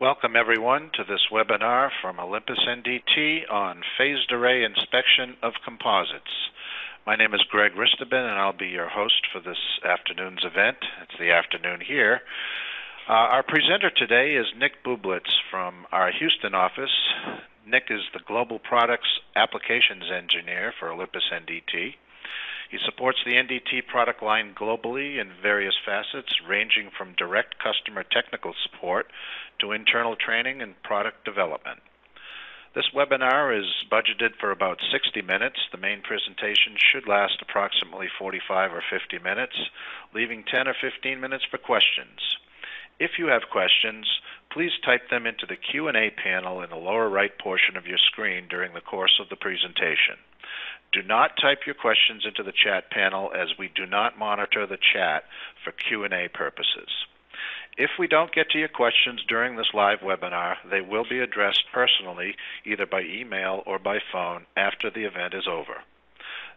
Welcome everyone to this webinar from Olympus NDT on phased array inspection of composites. My name is Greg Ristabin and I'll be your host for this afternoon's event. It's the afternoon here. Our presenter today is Nick Bublitz from our Houston office. Nick is the Global Products Applications Engineer for Olympus NDT. He supports the NDT product line globally in various facets, ranging from direct customer technical support to internal training and product development. This webinar is budgeted for about 60 minutes. The main presentation should last approximately 45 or 50 minutes, leaving 10 or 15 minutes for questions. If you have questions, please type them into the Q&A panel in the lower right portion of your screen during the course of the presentation. Do not type your questions into the chat panel as we do not monitor the chat for Q&A purposes. If we don't get to your questions during this live webinar, they will be addressed personally either by email or by phone after the event is over.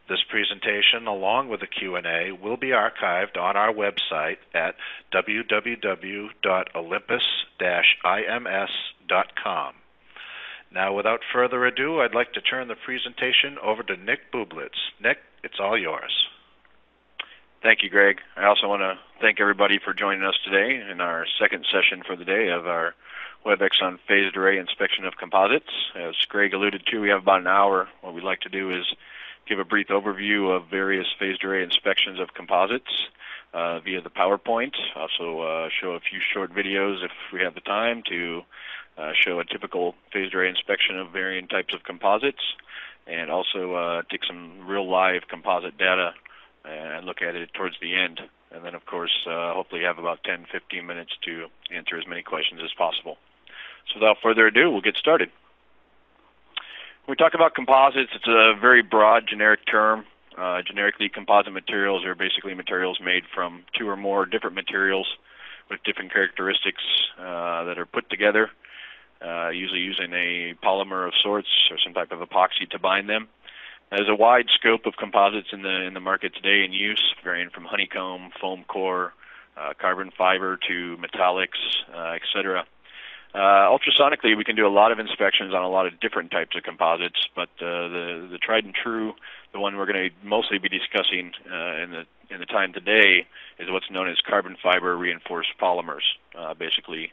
This presentation, along with the Q&A, will be archived on our website at www.olympus-ims.com. Now, without further ado, I'd like to turn the presentation over to Nick Bublitz. Nick, it's all yours. Thank you, Greg. I also want to thank everybody for joining us today in our second session for the day of our WebEx on phased array inspection of composites. As Greg alluded to, we have about an hour. What we'd like to do is give a brief overview of various phased array inspections of composites via the PowerPoint. Also show a few short videos if we have the time to show a typical phased array inspection of varying types of composites, and also take some real live composite data and look at it towards the end. And then, of course, hopefully have about 10-15 minutes to answer as many questions as possible. So without further ado, we'll get started. When we talk about composites, it's a very broad, generic term. Generically, composite materials are basically materials made from two or more different materials with different characteristics that are put together, usually using a polymer of sorts or some type of epoxy to bind them. There's a wide scope of composites in the market today in use, varying from honeycomb, foam core, carbon fiber to metallics, etc. Ultrasonically, we can do a lot of inspections on a lot of different types of composites, but the tried and true, the one we're going to mostly be discussing in the time today, is what's known as carbon fiber reinforced polymers. Basically,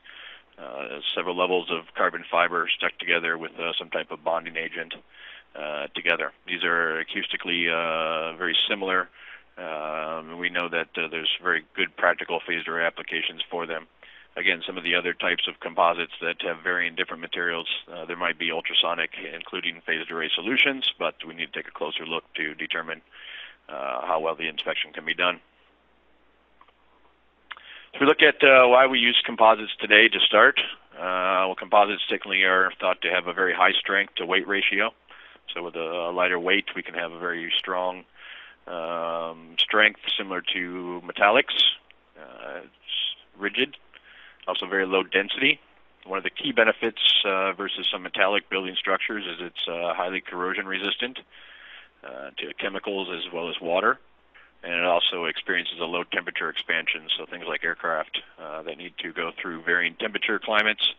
several levels of carbon fiber stuck together with some type of bonding agent together. These are acoustically very similar. We know that there's very good practical phased array applications for them. Again, some of the other types of composites that have varying different materials, there might be ultrasonic, including phased array solutions, but we need to take a closer look to determine how well the inspection can be done. So we look at why we use composites today to start. Well, composites typically are thought to have a very high strength to weight ratio. So with a lighter weight, we can have a very strong strength similar to metallics. It's rigid, also very low density. One of the key benefits versus some metallic building structures is it's highly corrosion resistant to chemicals as well as water. And it also experiences a low temperature expansion, so things like aircraft that need to go through varying temperature climates,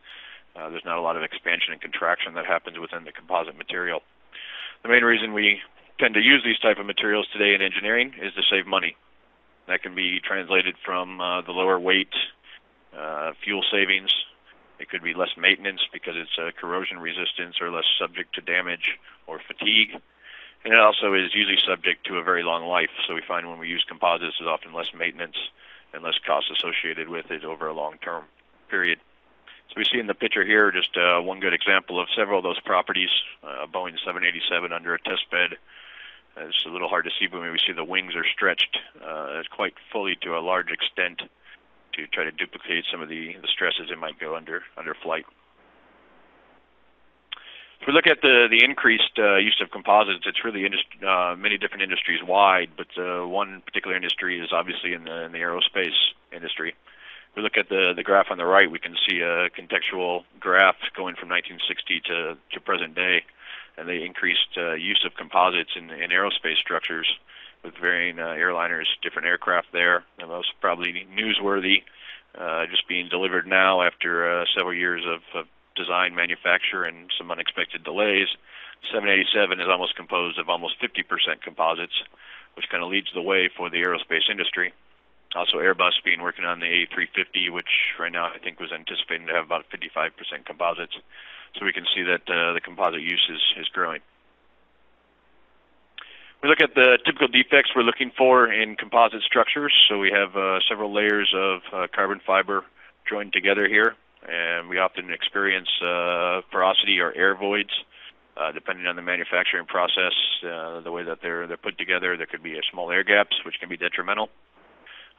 there's not a lot of expansion and contraction that happens within the composite material. The main reason we tend to use these type of materials today in engineering is to save money. That can be translated from the lower weight, fuel savings. It could be less maintenance because it's corrosion resistance or less subject to damage or fatigue. And it also is usually subject to a very long life. So we find when we use composites, there's often less maintenance and less cost associated with it over a long-term period. So we see in the picture here just one good example of several of those properties. Boeing 787 under a test bed. It's a little hard to see, but when we see the wings are stretched quite fully to a large extent to try to duplicate some of the stresses it might go under flight. If we look at the increased use of composites, it's really many different industries wide, but one particular industry is obviously in the aerospace industry. If we look at the graph on the right, we can see a contextual graph going from 1960 to present day, and the increased use of composites in aerospace structures with varying airliners, different aircraft there. The most probably newsworthy just being delivered now after several years of design, manufacture, and some unexpected delays. 787 is almost composed of almost 50% composites, which kind of leads the way for the aerospace industry. Also, Airbus being working on the A350, which right now I think was anticipating to have about 55% composites. So we can see that the composite use is growing. We look at the typical defects we're looking for in composite structures. So we have several layers of carbon fiber joined together here, and we often experience porosity or air voids, depending on the manufacturing process, the way that they're put together. There could be small air gaps, which can be detrimental.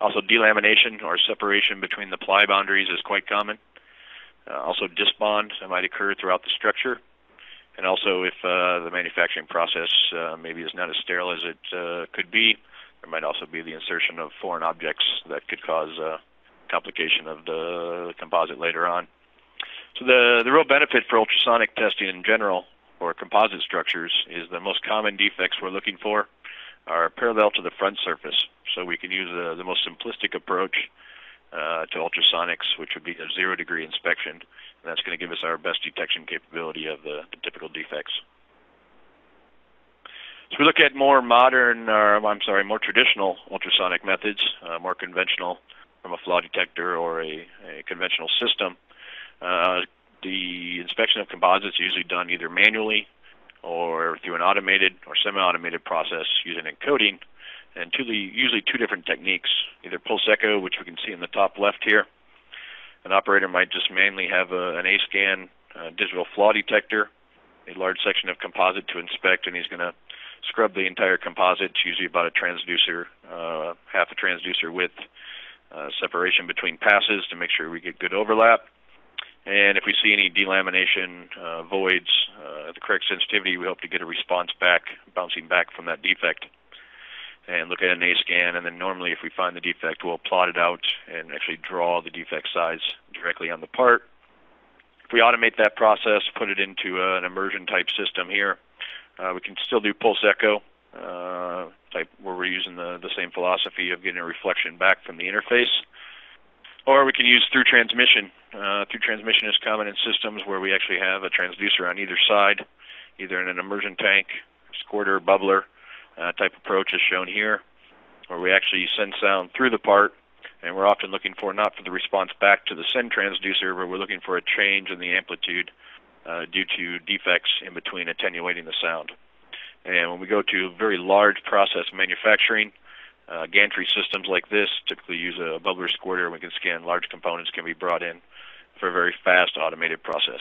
Also, delamination or separation between the ply boundaries is quite common. Also, disbond might occur throughout the structure. And also, if the manufacturing process maybe is not as sterile as it could be, there might also be the insertion of foreign objects that could cause complication of the composite later on. So the real benefit for ultrasonic testing in general for composite structures is the most common defects we're looking for are parallel to the front surface. So we can use the most simplistic approach to ultrasonics, which would be a 0-degree inspection. And that's going to give us our best detection capability of the typical defects. So we look at more traditional ultrasonic methods, more conventional from a flaw detector or a conventional system. The inspection of composites is usually done either manually or through an automated or semi-automated process using encoding, and usually two different techniques, either pulse echo, which we can see in the top left here. An operator might just manually have an A-scan digital flaw detector, a large section of composite to inspect, and he's going to scrub the entire composite. It's usually about a transducer, half a transducer width separation between passes to make sure we get good overlap. And if we see any delamination, voids, the correct sensitivity, we hope to get a response back, bouncing back from that defect. And look at an A-scan, and then normally if we find the defect, we'll plot it out and actually draw the defect size directly on the part. If we automate that process, put it into an immersion type system here, we can still do pulse echo type where we're using the same philosophy of getting a reflection back from the interface. Or we can use through transmission. Through transmission is common in systems where we actually have a transducer on either side, either in an immersion tank, squirter, bubbler type approach is shown here, where we actually send sound through the part, and we're often looking for not for the response back to the send transducer, but we're looking for a change in the amplitude due to defects in between attenuating the sound. And when we go to very large process manufacturing, gantry systems like this typically use a bubbler squirter. We can scan large components, can be brought in for a very fast automated process.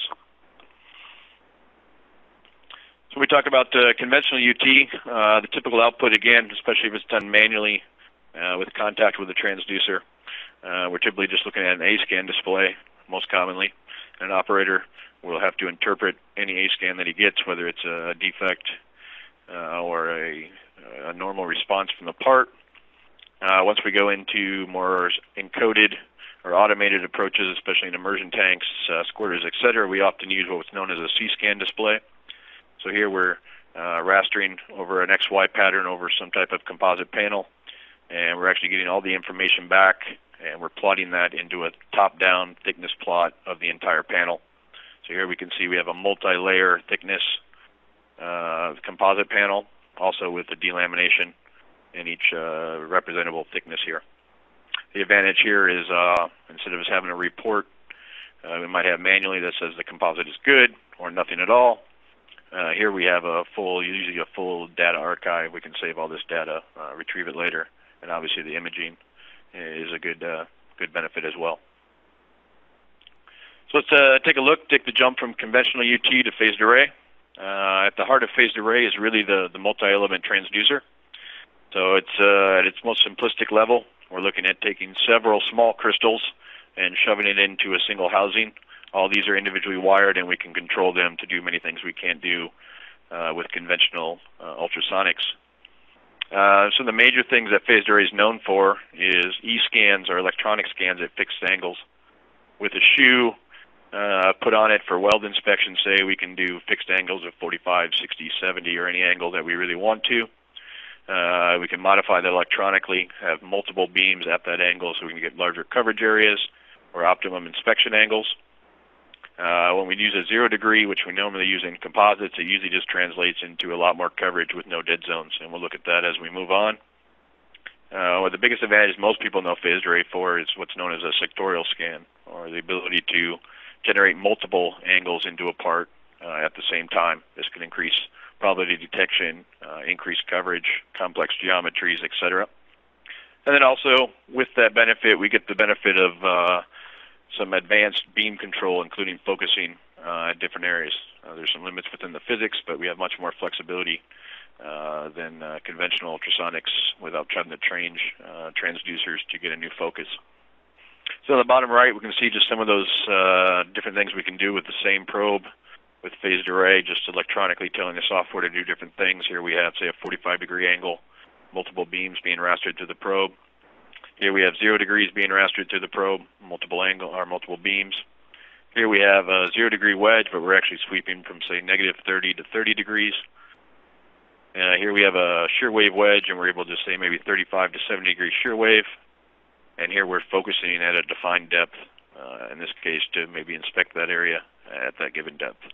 So we talk about conventional UT, the typical output again, especially if it's done manually with contact with the transducer. We're typically just looking at an A-scan display, most commonly. An operator will have to interpret any A-scan that he gets, whether it's a defect or a normal response from the part. Once we go into more encoded or automated approaches, especially in immersion tanks, squirters, etc., we often use what's known as a C-scan display. So here we're rastering over an XY pattern over some type of composite panel, and we're actually getting all the information back, and we're plotting that into a top-down thickness plot of the entire panel. So here we can see we have a multi-layer thickness composite panel, also with the delamination in each representable thickness here. The advantage here is instead of us having a report, we might have manually that says the composite is good or nothing at all. Here we have usually a full data archive. We can save all this data, retrieve it later, and obviously the imaging is a good benefit as well. So let's take a look, take the jump from conventional UT to phased array. At the heart of phased array is really the multi-element transducer. So it's at its most simplistic level, we're looking at taking several small crystals and shoving it into a single housing. All these are individually wired, and we can control them to do many things we can't do with conventional ultrasonics. So the major things that phased array is known for is E-scans or electronic scans at fixed angles. With a shoe put on it for weld inspection, say, we can do fixed angles of 45, 60, 70, or any angle that we really want to. We can modify that electronically, have multiple beams at that angle so we can get larger coverage areas. or optimum inspection angles. When we use a 0 degree, which we normally use in composites, it usually just translates into a lot more coverage with no dead zones, and we'll look at that as we move on. Well, the biggest advantage most people know phased array for is what's known as a sectorial scan, or the ability to generate multiple angles into a part at the same time. This can increase probability detection, increase coverage, complex geometries, etc. And then also, with that benefit, we get the benefit of some advanced beam control, including focusing at different areas. There's some limits within the physics, but we have much more flexibility than conventional ultrasonics without having to change transducers to get a new focus. So on the bottom right, we can see just some of those different things we can do with the same probe with phased array, just electronically telling the software to do different things. Here we have, say, a 45-degree angle, multiple beams being rastered to the probe. Here we have 0 degrees being rastered to the probe, multiple beams. Here we have a 0-degree wedge, but we're actually sweeping from, say, -30 to 30 degrees. Here we have a shear wave wedge, and we're able to say maybe 35 to 70 degree shear wave. And here we're focusing at a defined depth, in this case, to maybe inspect that area at that given depth.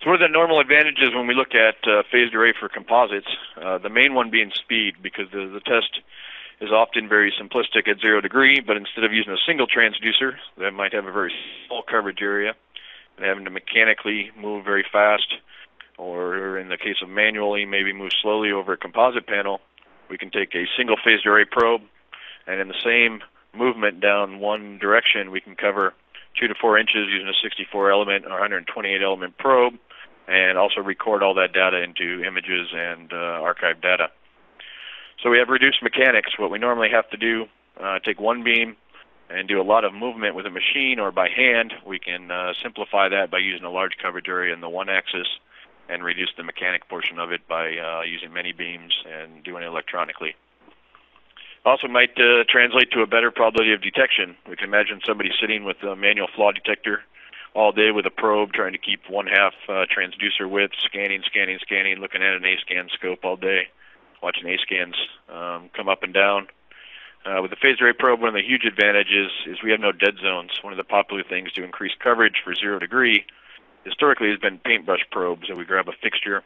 So what are the normal advantages when we look at phased array for composites? The main one being speed, because the test is often very simplistic at 0 degree, but instead of using a single transducer that might have a very small coverage area and having to mechanically move very fast, or in the case of manually, maybe move slowly over a composite panel, we can take a single phased array probe, and in the same movement down one direction, we can cover 2 to 4 inches using a 64 element or 128 element probe, and also record all that data into images and archive data. So we have reduced mechanics. What we normally have to do, take one beam and do a lot of movement with a machine or by hand. We can simplify that by using a large coverage area in the one axis and reduce the mechanic portion of it by using many beams and doing it electronically. Also might translate to a better probability of detection. We can imagine somebody sitting with a manual flaw detector all day with a probe, trying to keep 1/2 transducer width, scanning, looking at an A-scan scope all day, watching A-scans come up and down. With the phased array probe, one of the huge advantages is we have no dead zones. One of the popular things to increase coverage for 0 degree historically has been paintbrush probes. So we grab a fixture,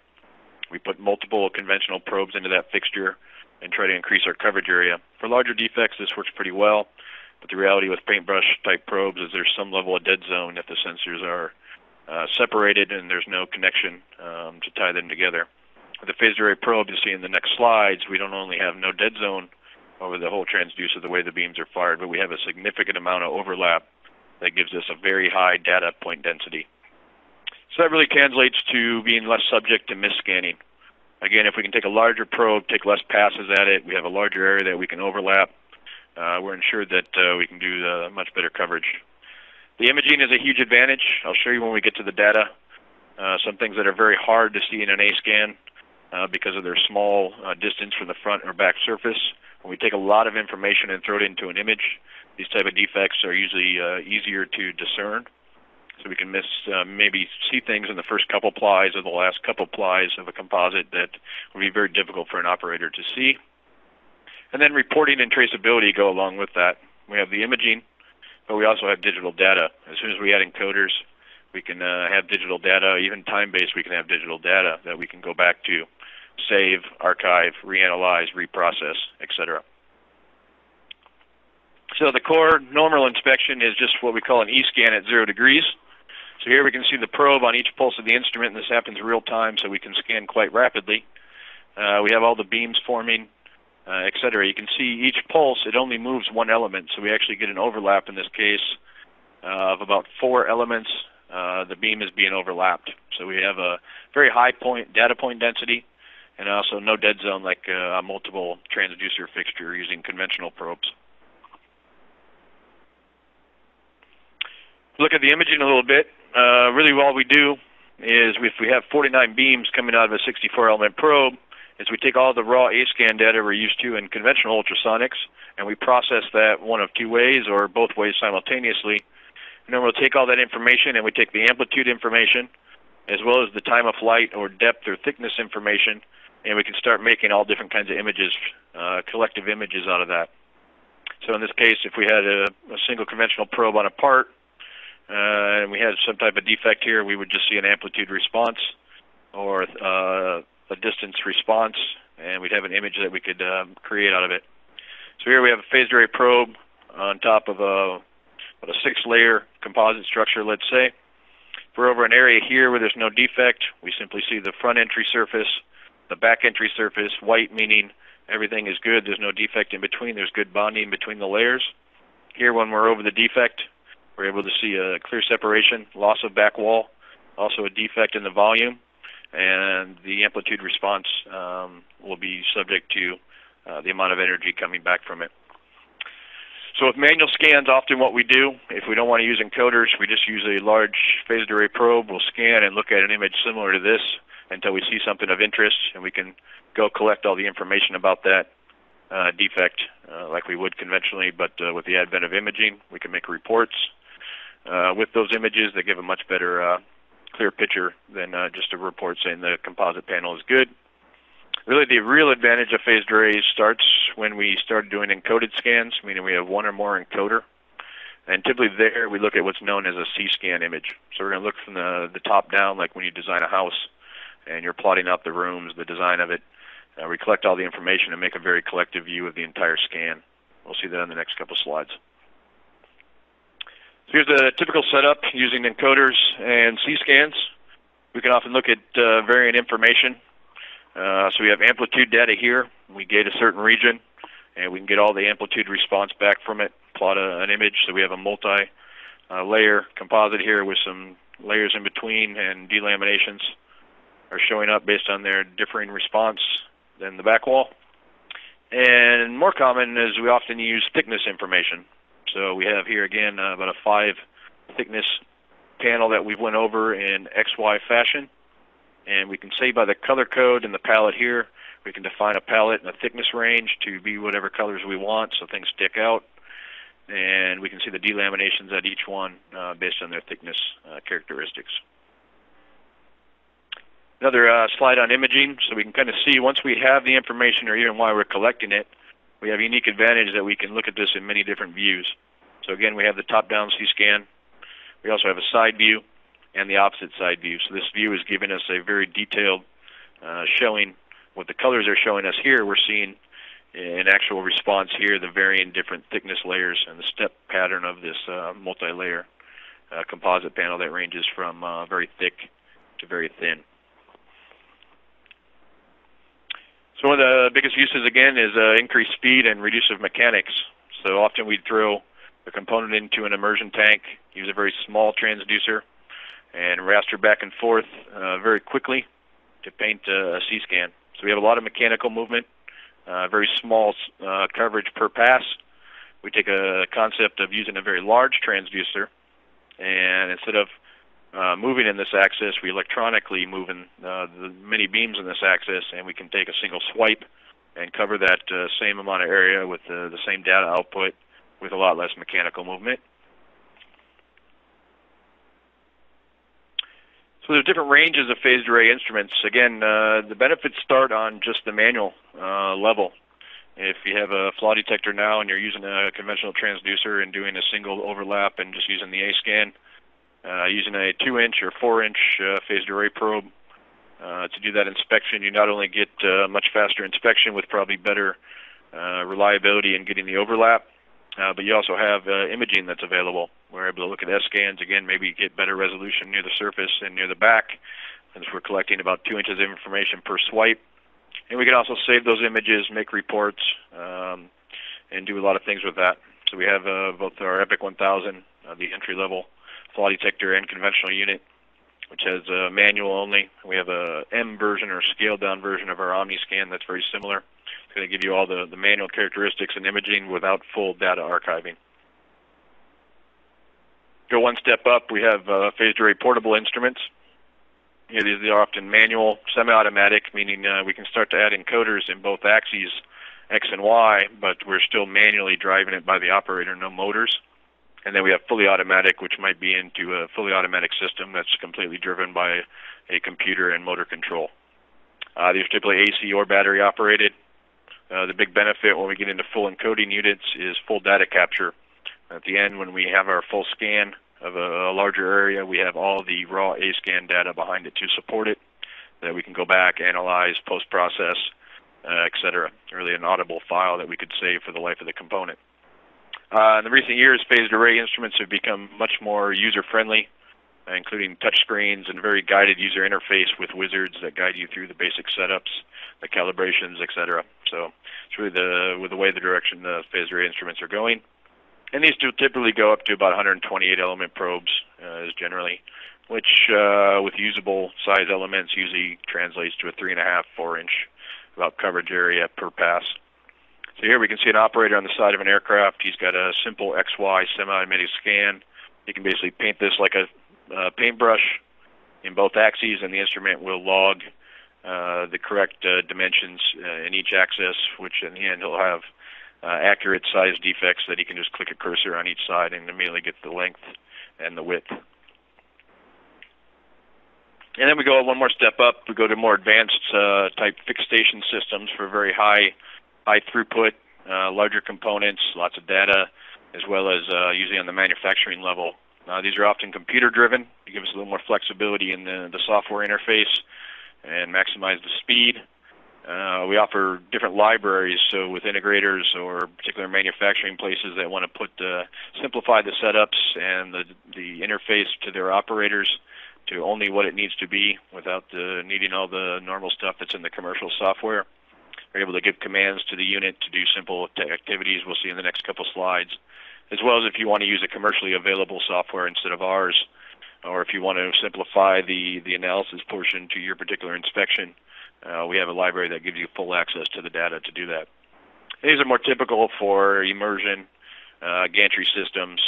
we put multiple conventional probes into that fixture, and try to increase our coverage area. For larger defects, this works pretty well, but the reality with paintbrush-type probes is there's some level of dead zone if the sensors are separated and there's no connection to tie them together. With the phased array probe, you see in the next slides, we don't only have no dead zone over the whole transducer the way the beams are fired, but we have a significant amount of overlap that gives us a very high data point density. So that really translates to being less subject to misscanning. Again, if we can take a larger probe, take less passes at it, we have a larger area that we can overlap, we're ensured that we can do much better coverage. The imaging is a huge advantage. I'll show you when we get to the data some things that are very hard to see in an A-scan because of their small distance from the front or back surface. When we take a lot of information and throw it into an image, these type of defects are usually easier to discern. So we can maybe see things in the first couple plies or the last couple plies of a composite that would be very difficult for an operator to see. And then reporting and traceability go along with that. We have the imaging, but we also have digital data. As soon as we add encoders, we can have digital data. Even time-based, we can have digital data that we can go back to, save, archive, reanalyze, reprocess, etc. So the core normal inspection is just what we call an E-scan at 0 degrees. So here we can see the probe on each pulse of the instrument, and this happens real time, so we can scan quite rapidly. We have all the beams forming, etc. You can see each pulse, it only moves one element, so we actually get an overlap in this case of about 4 elements. The beam is being overlapped. So we have a very high data point density, and also no dead zone like a multiple transducer fixture using conventional probes. Look at the imaging a little bit. Really all we do is if we have 49 beams coming out of a 64 element probe, is we take all the raw A-scan data we're used to in conventional ultrasonics, and we process that one of 2 ways or both ways simultaneously. And then we'll take all that information and we take the amplitude information as well as the time of flight or depth or thickness information, and we can start making all different kinds of images, collective images out of that. So in this case, if we had a single conventional probe on a part, and we had some type of defect here, we would just see an amplitude response or a distance response, and we'd have an image that we could create out of it. So here we have a phased array probe on top of a 6-layer composite structure, let's say. If we're over an area here where there's no defect, we simply see the front entry surface, the back entry surface, white meaning everything is good, there's no defect in between, there's good bonding between the layers. Here when we're over the defect, we're able to see a clear separation, loss of back wall, also a defect in the volume, and the amplitude response will be subject to the amount of energy coming back from it. So with manual scans, often what we do, if we don't want to use encoders, we just use a large phased array probe. We'll scan and look at an image similar to this until we see something of interest, and we can go collect all the information about that defect like we would conventionally, but with the advent of imaging, we can make reports with those images that give a much better clear picture than just a report saying the composite panel is good. Really, the real advantage of phased arrays starts when we start doing encoded scans, meaning we have one or more encoder. And typically there, we look at what's known as a C-scan image. So we're going to look from the top down, like when you design a house and you're plotting out the rooms, the design of it. We collect all the information and make a very collective view of the entire scan. We'll see that in the next couple slides. So here's a typical setup using encoders and C-scans. We can often look at variant information. So we have amplitude data here. We gauge a certain region, and we can get all the amplitude response back from it, plot an image. So we have a multi-layer composite here with some layers in between, and delaminations are showing up based on their differing response than the back wall. And more common is we often use thickness information. So we have here again about a 5 thickness panel that we went over in XY fashion. And we can say by the color code in the palette here, we can define a palette and a thickness range to be whatever colors we want so things stick out. And we can see the delaminations at each one based on their thickness characteristics. Another slide on imaging, so we can kind of see once we have the information or even why we're collecting it, we have a unique advantage that we can look at this in many different views. So again, we have the top-down C-scan. We also have a side view and the opposite side view. So this view is giving us a very detailed showing. What the colors are showing us here, we're seeing in actual response here the varying different thickness layers and the step pattern of this multi-layer composite panel that ranges from very thick to very thin. So one of the biggest uses, again, is increased speed and reducive mechanics. So often we'd throw a component into an immersion tank, use a very small transducer, and raster back and forth very quickly to paint a C-scan. So we have a lot of mechanical movement, very small coverage per pass. We take a concept of using a very large transducer, and instead of moving in this axis, we electronically move in the many beams in this axis, and we can take a single swipe and cover that same amount of area with the same data output with a lot less mechanical movement. So there's different ranges of phased array instruments. Again, the benefits start on just the manual level. If you have a flaw detector now and you're using a conventional transducer and doing a single overlap and just using the A-scan, using a 2-inch or 4-inch phased array probe to do that inspection, you not only get much faster inspection with probably better reliability in getting the overlap, but you also have imaging that's available. We're able to look at S-scans, again, maybe get better resolution near the surface and near the back, since we're collecting about 2 inches of information per swipe. And we can also save those images, make reports, and do a lot of things with that. So we have both our EPIC 1000, the entry-level flaw detector and conventional unit, which has manual only. We have a M version or scaled-down version of our OmniScan that's very similar. It's going to give you all the manual characteristics and imaging without full data archiving. Go one step up, we have phased array portable instruments. These are often manual, semi-automatic, meaning we can start to add encoders in both axes, X and Y, but we're still manually driving it by the operator, no motors. And then we have fully automatic, which might be into a fully automatic system that's completely driven by a computer and motor control. These are typically AC or battery operated. The big benefit when we get into full encoding units is full data capture. At the end, when we have our full scan of a larger area, we have all the raw A-scan data behind it to support it, that we can go back, analyze, post-process, etc. Really an audible file that we could save for the life of the component. In the recent years, phased array instruments have become much more user-friendly, including touch screens and very guided user interface with wizards that guide you through the basic setups, the calibrations, etc. So it's really the way the direction the phased array instruments are going. And these do typically go up to about 128 element probes, is generally, which with usable size elements usually translates to a 3.5, 4-inch about coverage area per pass. So here we can see an operator on the side of an aircraft. He's got a simple XY semi-automatic scan. He can basically paint this like a paintbrush in both axes, and the instrument will log the correct dimensions in each axis, which in the end he'll have accurate size defects that he can just click a cursor on each side and immediately get the length and the width. And then we go one more step up. We go to more advanced type fixation systems for very high throughput, larger components, lots of data, as well as usually on the manufacturing level. These are often computer driven to give us a little more flexibility in the software interface and maximize the speed. We offer different libraries, so with integrators or particular manufacturing places that want to simplify the setups and the interface to their operators to only what it needs to be without needing all the normal stuff that's in the commercial software. We're able to give commands to the unit to do simple activities we'll see in the next couple slides, as well as if you want to use a commercially available software instead of ours, or if you want to simplify the analysis portion to your particular inspection, we have a library that gives you full access to the data to do that. These are more typical for immersion, gantry systems,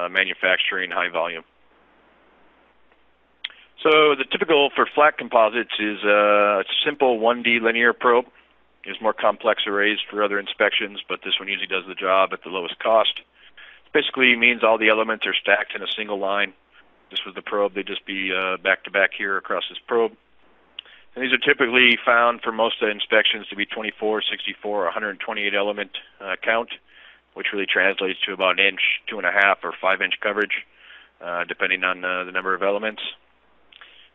manufacturing, high volume. So the typical for flat composites is a simple 1D linear probe. There's more complex arrays for other inspections, but this one usually does the job at the lowest cost. Basically means all the elements are stacked in a single line. This was the probe. They'd just be back-to-back here across this probe. And these are typically found for most inspections to be 24, 64, or 128 element count, which really translates to about an inch, 2.5, or 5-inch coverage, depending on the number of elements.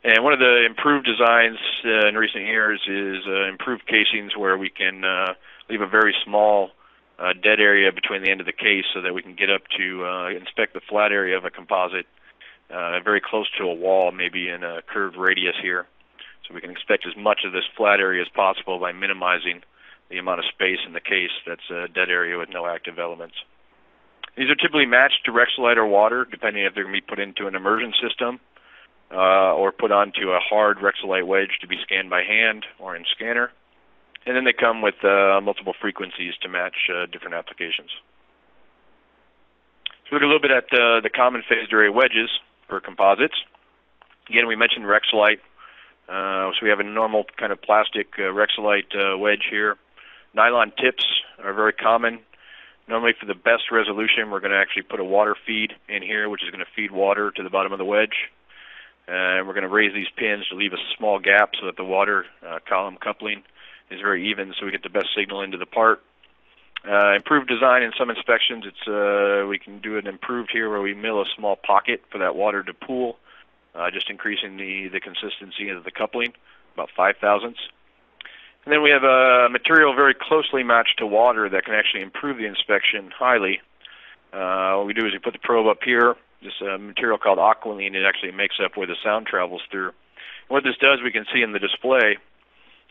And one of the improved designs in recent years is improved casings where we can leave a very small dead area between the end of the case so that we can get up to inspect the flat area of a composite very close to a wall, maybe in a curved radius here. So we can inspect as much of this flat area as possible by minimizing the amount of space in the case that's a dead area with no active elements. These are typically matched to Rexolite or water, depending if they're going to be put into an immersion system or put onto a hard Rexolite wedge to be scanned by hand or in scanner. And then they come with multiple frequencies to match different applications. So look a little bit at the common phased array wedges for composites. Again, we mentioned Rexolite. So we have a normal kind of plastic Rexolite wedge here. Nylon tips are very common. Normally for the best resolution, we're going to actually put a water feed in here, which is going to feed water to the bottom of the wedge. And we're going to raise these pins to leave a small gap so that the water column coupling is very even, so we get the best signal into the part. Improved design in some inspections, we can do it improved here where we mill a small pocket for that water to pool, just increasing the consistency of the coupling, about 5 thousandths. And then we have a material very closely matched to water that can actually improve the inspection highly. What we do is we put the probe up here, this material called aqualine. It actually makes up where the sound travels through. And what this does, we can see in the display,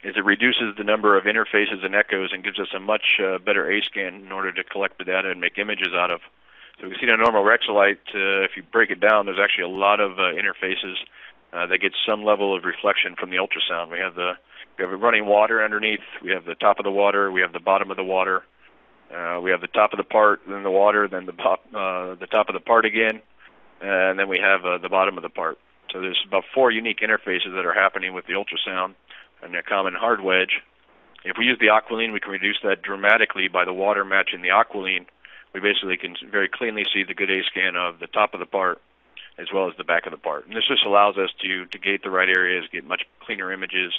is it reduces the number of interfaces and echoes and gives us a much better A-scan in order to collect the data and make images out of. So we can see in a normal Rexolite, if you break it down, there's actually a lot of interfaces that get some level of reflection from the ultrasound. We have running water underneath, we have the top of the water, we have the bottom of the water, we have the top of the part, then the water, then the top of the part again, and then we have the bottom of the part. So there's about 4 unique interfaces that are happening with the ultrasound and a common hard wedge. If we use the aqualine, we can reduce that dramatically by the water matching the aqualine. We basically can very cleanly see the good A-scan of the top of the part as well as the back of the part. And this just allows us to gate the right areas, get much cleaner images,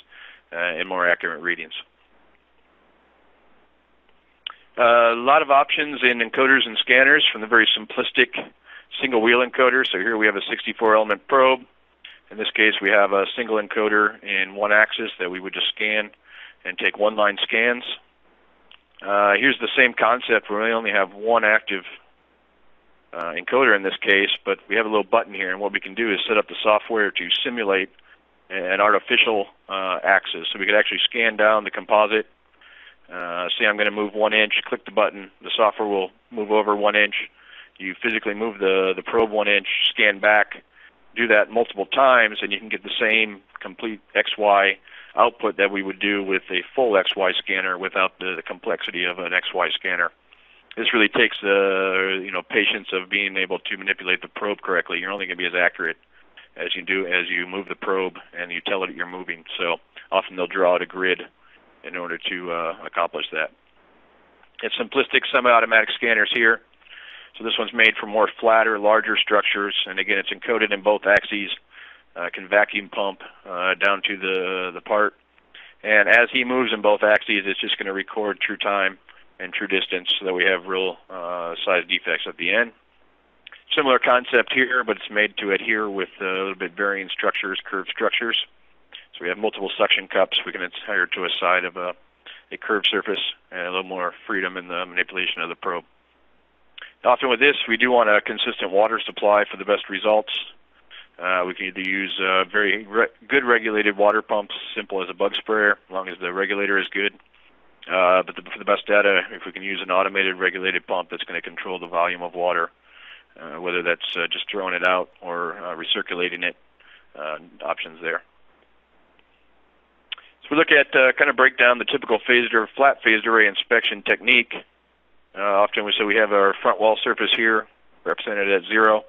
and more accurate readings. A lot of options in encoders and scanners, from the very simplistic single wheel encoder. So here we have a 64 element probe. In this case we have a single encoder in one axis that we would just scan and take one line scans. Here's the same concept where we only have one active encoder in this case, but we have a little button here, and what we can do is set up the software to simulate an artificial axis. So we could actually scan down the composite. Say I'm going to move 1 inch, click the button, the software will move over 1 inch. You physically move the probe 1 inch, scan back, do that multiple times, and you can get the same complete XY output that we would do with a full XY scanner without the complexity of an XY scanner. This really takes the patience of being able to manipulate the probe correctly. You're only going to be as accurate as you do as you move the probe and you tell it you're moving. So often they'll draw out a grid in order to accomplish that. It's simplistic semi-automatic scanners here. So this one's made for more flatter, larger structures, and again, it's encoded in both axes. Can vacuum pump down to the part, and as he moves in both axes, it's just going to record true time and true distance, so that we have real size defects at the end. Similar concept here, but it's made to adhere with a little bit varying structures, curved structures. So we have multiple suction cups. We can adhere to a side of a curved surface and a little more freedom in the manipulation of the probe. Often with this, we do want a consistent water supply for the best results. We can either use very good regulated water pumps, simple as a bug sprayer, as long as the regulator is good. But for the best data, if we can use an automated regulated pump that's going to control the volume of water, whether that's just throwing it out or recirculating it, options there. So we look at kind of break down the typical flat phased array inspection technique. Often we say we have our front wall surface here, represented at 0.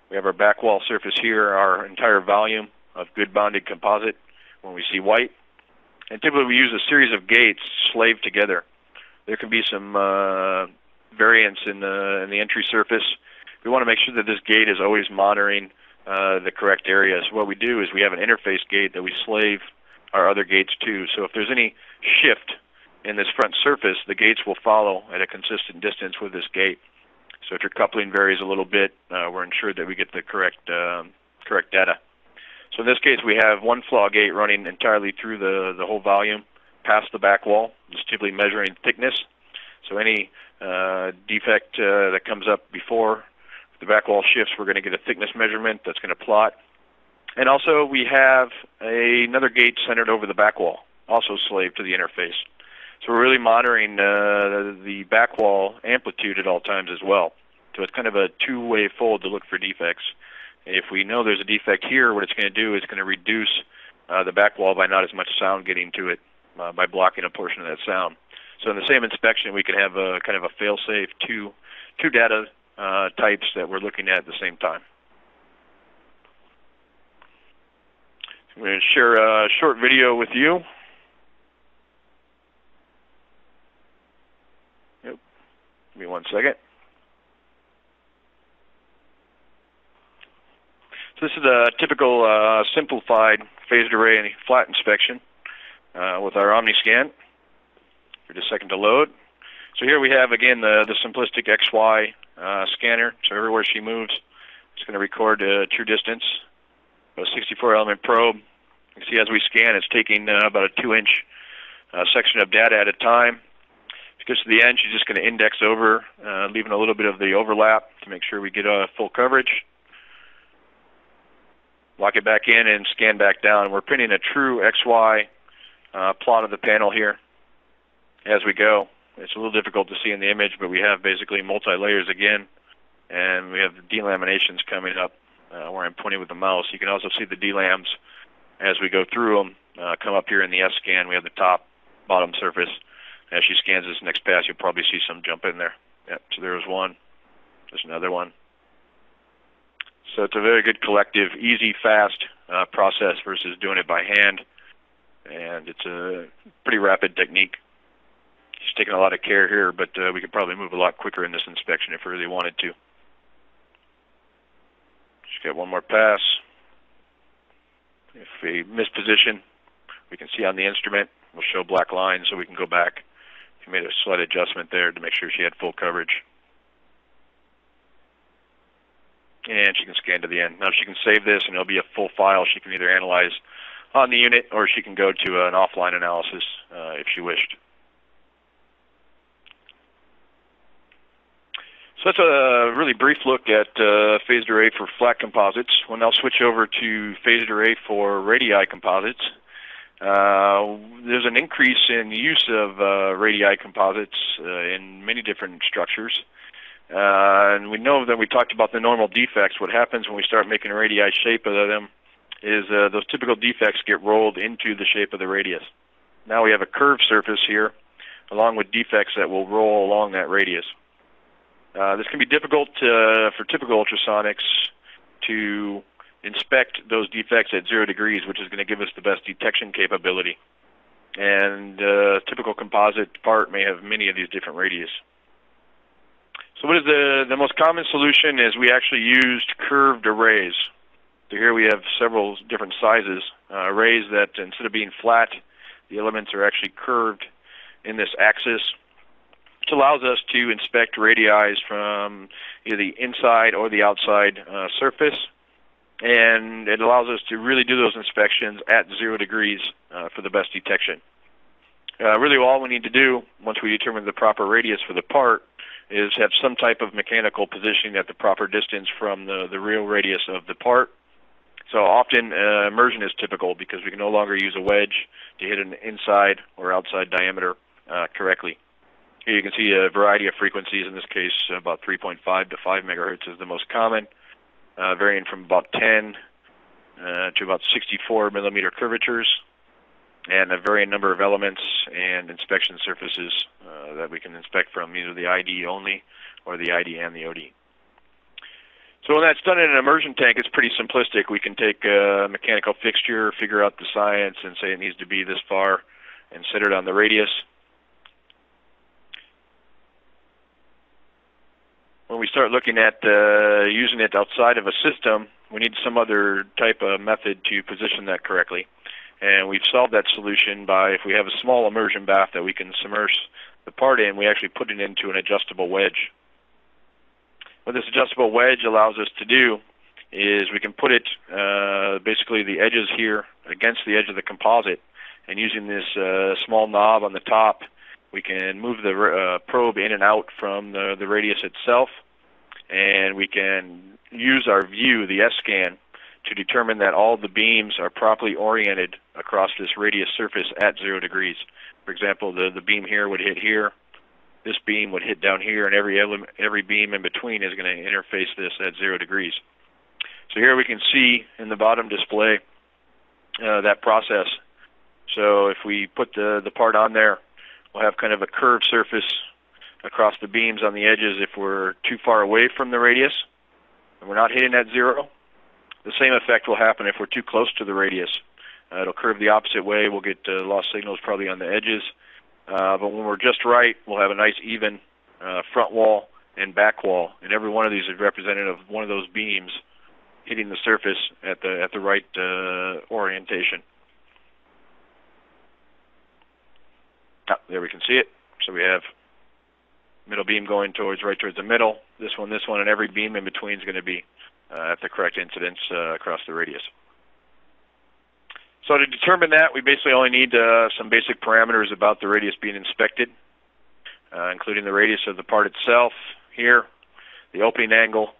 We have our back wall surface here, our entire volume of good bonded composite when we see white. And typically we use a series of gates slaved together. There can be some variance in the entry surface. We want to make sure that this gate is always monitoring the correct area. So what we do is we have an interface gate that we slave our other gates to. So if there's any shift in this front surface, the gates will follow at a consistent distance with this gate. So if your coupling varies a little bit, we're ensured that we get the correct data. So in this case, we have one flaw gate running entirely through the whole volume, past the back wall. It's typically measuring thickness. So any defect that comes up before the back wall shifts, we're going to get a thickness measurement that's going to plot. And also we have another gate centered over the back wall, also slaved to the interface. So we're really monitoring the back wall amplitude at all times as well. So it's kind of a two-way fold to look for defects. If we know there's a defect here, what it's going to do is going to reduce the back wall by not as much sound getting to it by blocking a portion of that sound. So in the same inspection, we can have a kind of a fail-safe two data types that we're looking at the same time. I'm going to share a short video with you. Yep. Give me 1 second. So this is a typical simplified phased array and flat inspection with our OmniScan. Give it a second to load. So here we have, again, the simplistic XY scanner. So everywhere she moves, it's going to record true distance. A 64-element probe. You can see as we scan, it's taking about a 2-inch section of data at a time. If it gets to the end, she's just going to index over, leaving a little bit of the overlap to make sure we get full coverage. Lock it back in and scan back down. We're printing a true XY plot of the panel here as we go. It's a little difficult to see in the image, but we have basically multi-layers again, and we have the delaminations coming up where I'm pointing with the mouse. You can also see the delams as we go through them come up here in the S-scan. We have the top, bottom surface. As she scans this next pass, you'll probably see some jump in there. Yep, so there's one. There's another one. So it's a very good collective, easy, fast process versus doing it by hand. And it's a pretty rapid technique. She's taking a lot of care here, but we could probably move a lot quicker in this inspection if we really wanted to. Just got one more pass. If we miss position, we can see on the instrument. We'll show black lines so we can go back She made a slight adjustment there to make sure she had full coverage. And she can scan to the end. Now she can save this and it'll be a full file she can either analyze on the unit or she can go to an offline analysis if she wished. So that's a really brief look at phased array for flat composites. We'll now switch over to phased array for radii composites. There's an increase in the use of radii composites in many different structures. And we know that we talked about the normal defects. What happens when we start making a radii shape of them is those typical defects get rolled into the shape of the radius. Now we have a curved surface here along with defects that will roll along that radius. This can be difficult for typical ultrasonics to inspect those defects at 0 degrees, which is going to give us the best detection capability. And a typical composite part may have many of these different radius. So what is the most common solution is we actually used curved arrays. So here we have several different sizes, arrays that instead of being flat, the elements are actually curved in this axis, which allows us to inspect radii from either the inside or the outside surface. And it allows us to really do those inspections at 0 degrees for the best detection. Really all we need to do, once we determine the proper radius for the part, is have some type of mechanical positioning at the proper distance from the real radius of the part. So often immersion is typical because we can no longer use a wedge to hit an inside or outside diameter correctly. Here you can see a variety of frequencies. In this case, about 3.5 to 5 megahertz is the most common, varying from about 10 to about 64 millimeter curvatures, and a varying number of elements and inspection surfaces that we can inspect from either the ID only or the ID and the OD. So when that's done in an immersion tank, it's pretty simplistic. We can take a mechanical fixture, figure out the science, and say it needs to be this far, and set it on the radius. When we start looking at using it outside of a system, we need some other type of method to position that correctly. And we've solved that solution by, if we have a small immersion bath that we can submerge the part in, we actually put it into an adjustable wedge. What this adjustable wedge allows us to do is we can put it, basically the edges here against the edge of the composite, and using this small knob on the top, we can move the probe in and out from the radius itself, and we can use our view, the S-scan, to determine that all the beams are properly oriented across this radius surface at 0 degrees. For example, the beam here would hit here, this beam would hit down here, and every beam in between is going to interface this at 0 degrees. So here we can see in the bottom display that process. So if we put the part on there, we'll have kind of a curved surface across the beams on the edges if we're too far away from the radius and we're not hitting at 0. The same effect will happen if we're too close to the radius. It'll curve the opposite way. We'll get lost signals probably on the edges. But when we're just right, we'll have a nice even front wall and back wall. And every one of these is representative of one of those beams hitting the surface at the right orientation. There we can see it. So we have middle beam going right towards the middle. This one, and every beam in between is going to be at the correct incidence across the radius. So to determine that, we basically only need some basic parameters about the radius being inspected, including the radius of the part itself here, the opening angle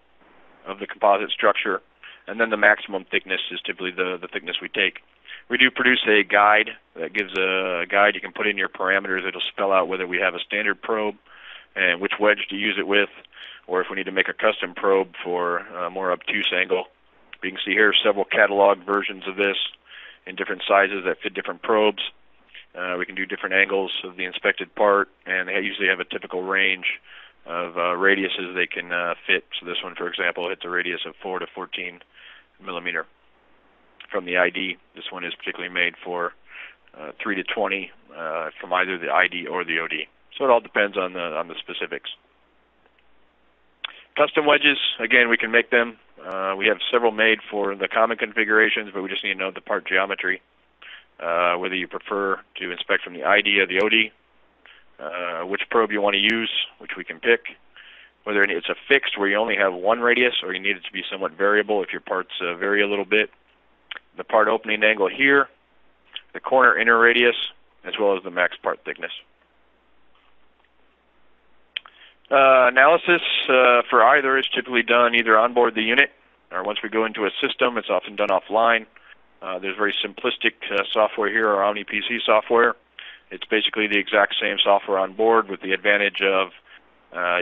of the composite structure, and then the maximum thickness is typically the thickness we take. We do produce a guide that gives a guide you can put in your parameters. It'll spell out whether we have a standard probe and which wedge to use it with, or if we need to make a custom probe for a more obtuse angle. You can see here several catalog versions of this in different sizes that fit different probes. We can do different angles of the inspected part, and they usually have a typical range of radiuses they can fit. So this one, for example, hits a radius of 4 to 14 millimeter. From the ID, this one is particularly made for 3 to 20 from either the ID or the OD. So it all depends on the specifics. Custom wedges, again, we can make them. We have several made for the common configurations, but we just need to know the part geometry, whether you prefer to inspect from the ID or the OD. which probe you want to use, which we can pick, whether it's a fixed where you only have one radius or you need it to be somewhat variable if your parts vary a little bit, the part opening angle here, the corner inner radius, as well as the max part thickness. Analysis for either is typically done either on board the unit or once we go into a system. It's often done offline. There's very simplistic software here, our OmniPC software. It's basically the exact same software on board with the advantage of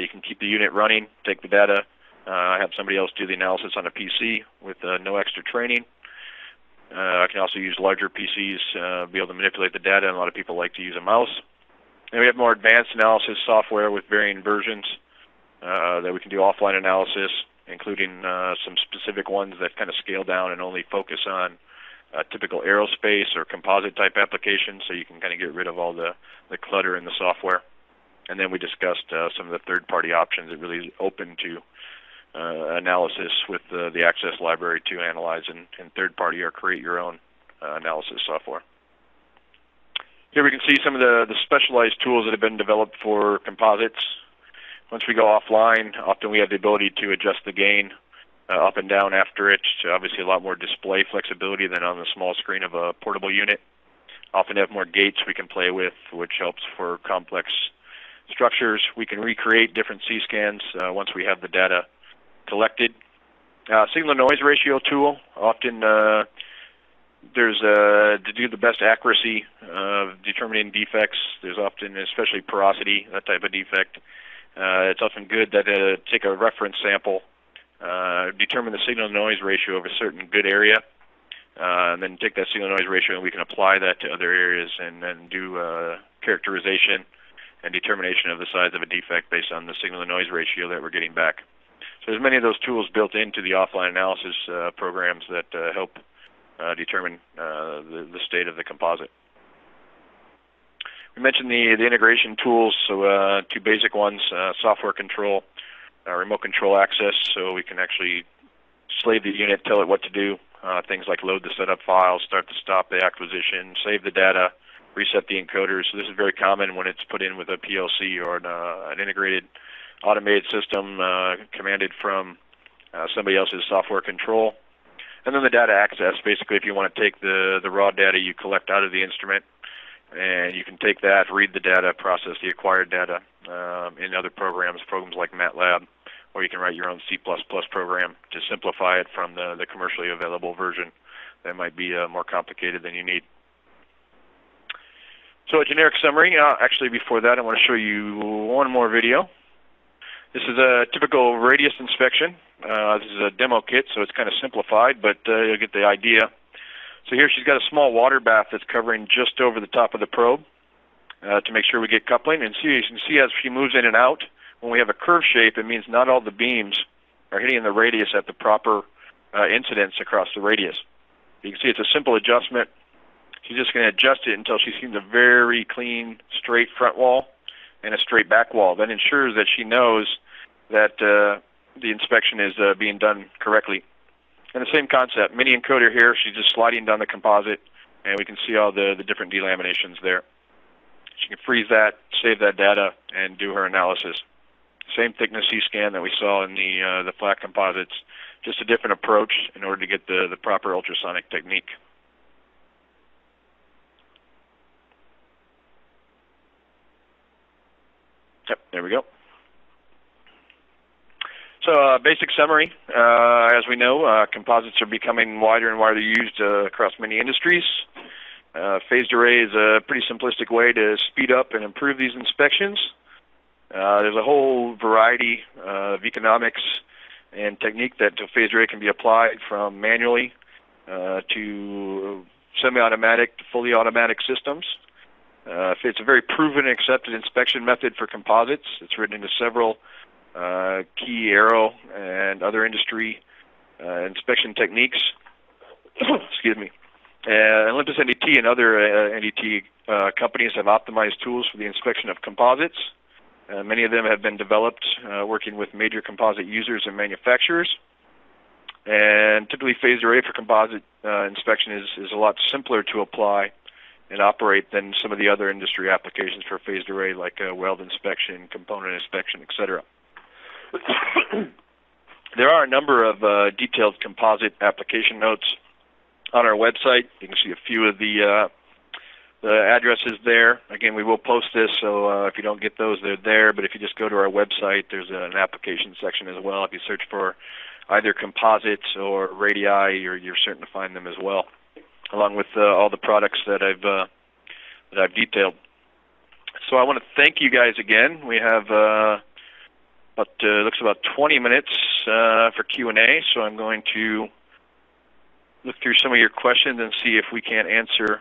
you can keep the unit running, take the data, have somebody else do the analysis on a PC with no extra training. I can also use larger PCs, be able to manipulate the data, and a lot of people like to use a mouse. And we have more advanced analysis software with varying versions that we can do offline analysis, including some specific ones that kind of scale down and only focus on typical aerospace or composite type applications, so you can kind of get rid of all the clutter in the software. And then we discussed some of the third-party options that really open to analysis with the Access library to analyze in third-party or create your own analysis software. Here we can see some of the specialized tools that have been developed for composites. Once we go offline, often we have the ability to adjust the gain up and down after it. So obviously a lot more display flexibility than on the small screen of a portable unit. Often have more gates we can play with, which helps for complex structures. We can recreate different C-scans once we have the data collected. Signal-to-noise ratio tool, often there's to do the best accuracy of determining defects. There's often, especially porosity, that type of defect. It's often good that take a reference sample, determine the signal-to-noise ratio of a certain good area, and then take that signal-to-noise ratio and we can apply that to other areas and then do characterization and determination of the size of a defect based on the signal-to-noise ratio that we're getting back. So there's many of those tools built into the offline analysis programs that help determine the state of the composite. We mentioned the integration tools, so two basic ones, software control, remote control access, so we can actually slave the unit, tell it what to do, things like load the setup files, start to stop the acquisition, save the data, reset the encoders. So this is very common when it's put in with a PLC or an integrated automated system commanded from somebody else's software control. And then the data access, basically if you want to take the raw data you collect out of the instrument, and you can take that, read the data, process the acquired data in other programs like MATLAB, or you can write your own C++ program to simplify it from the commercially available version that might be more complicated than you need. So a generic summary. Actually, before that, I want to show you one more video. This is a typical radius inspection. This is a demo kit, so it's kind of simplified, but you'll get the idea. So here she's got a small water bath that's covering just over the top of the probe to make sure we get coupling. And you can see as she moves in and out, when we have a curve shape, it means not all the beams are hitting the radius at the proper incidence across the radius. You can see it's a simple adjustment. She's just going to adjust it until she sees a very clean, straight front wall and a straight back wall. That ensures that she knows that the inspection is being done correctly. And the same concept, mini encoder here, she's just sliding down the composite, and we can see all the different delaminations there. She can freeze that, save that data, and do her analysis. Same thickness C-scan that we saw in the flat composites, just a different approach in order to get the proper ultrasonic technique. Yep, there we go. So basic summary, as we know, composites are becoming wider and wider used across many industries. Phased array is a pretty simplistic way to speed up and improve these inspections. There's a whole variety of economics and technique that a phased array can be applied, from manually to semi-automatic to fully automatic systems. It's a very proven and accepted inspection method for composites. It's written into several key aero and other industry inspection techniques. Excuse me. Olympus NDT and other NDT companies have optimized tools for the inspection of composites. Many of them have been developed working with major composite users and manufacturers. And typically phased array for composite inspection is a lot simpler to apply and operate than some of the other industry applications for phased array, like weld inspection, component inspection, etc. There are a number of detailed composite application notes on our website. You can see a few of the addresses there. Again, we will post this, so if you don't get those, they're there. But if you just go to our website, there's an application section as well. If you search for either composites or radii, you're certain to find them as well, along with all the products that I've detailed. So I want to thank you guys again. We have looks about 20 minutes for Q&A, so I'm going to look through some of your questions and see if we can't answer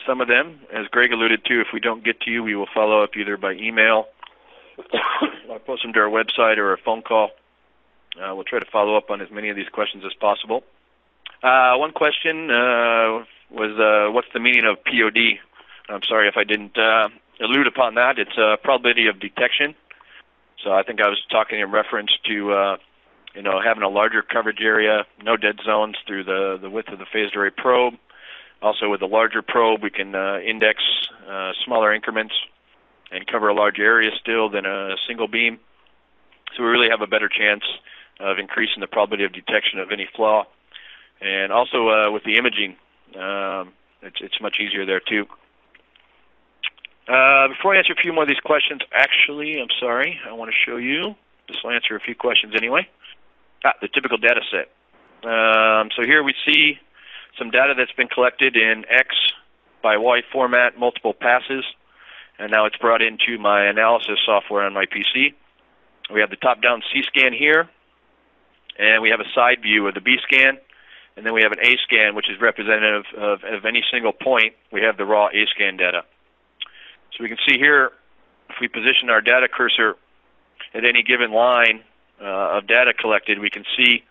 some of them. As Greg alluded to, if we don't get to you, we will follow up either by email, I'll post them to our website, or a phone call. We'll try to follow up on as many of these questions as possible. One question was, what's the meaning of POD? I'm sorry if I didn't allude upon that. It's probability of detection. So I think I was talking in reference to having a larger coverage area, no dead zones through the width of the phased array probe. Also, with a larger probe, we can index smaller increments and cover a large area still than a single beam. So we really have a better chance of increasing the probability of detection of any flaw. And also with the imaging, it's much easier there too. Before I answer a few more of these questions, actually, I'm sorry, I want to show you. This will answer a few questions anyway. The typical data set. So here we see some data that's been collected in X by Y format, multiple passes, and now it's brought into my analysis software on my PC. We have the top-down C-scan here, and we have a side view of the B-scan, and then we have an A-scan, which is representative of any single point. We have the raw A-scan data. So we can see here, if we position our data cursor at any given line of data collected, we can see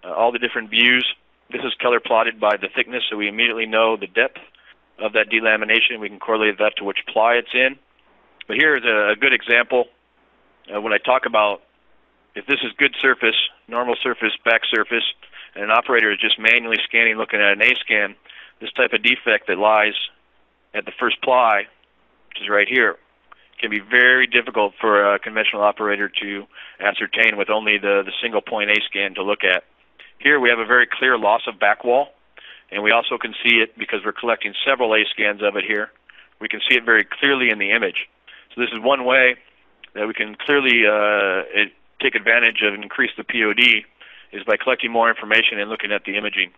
all the different views. This is color plotted by the thickness, so we immediately know the depth of that delamination. We can correlate that to which ply it's in. But here is a good example. When I talk about if this is good surface, normal surface, back surface, and an operator is just manually scanning, looking at an A-scan, this type of defect that lies at the first ply, which is right here, can be very difficult for a conventional operator to ascertain with only the single point A-scan to look at. Here we have a very clear loss of back wall, and we also can see it because we're collecting several A-scans of it here. We can see it very clearly in the image. So this is one way that we can clearly take advantage of and increase the POD, is by collecting more information and looking at the imaging.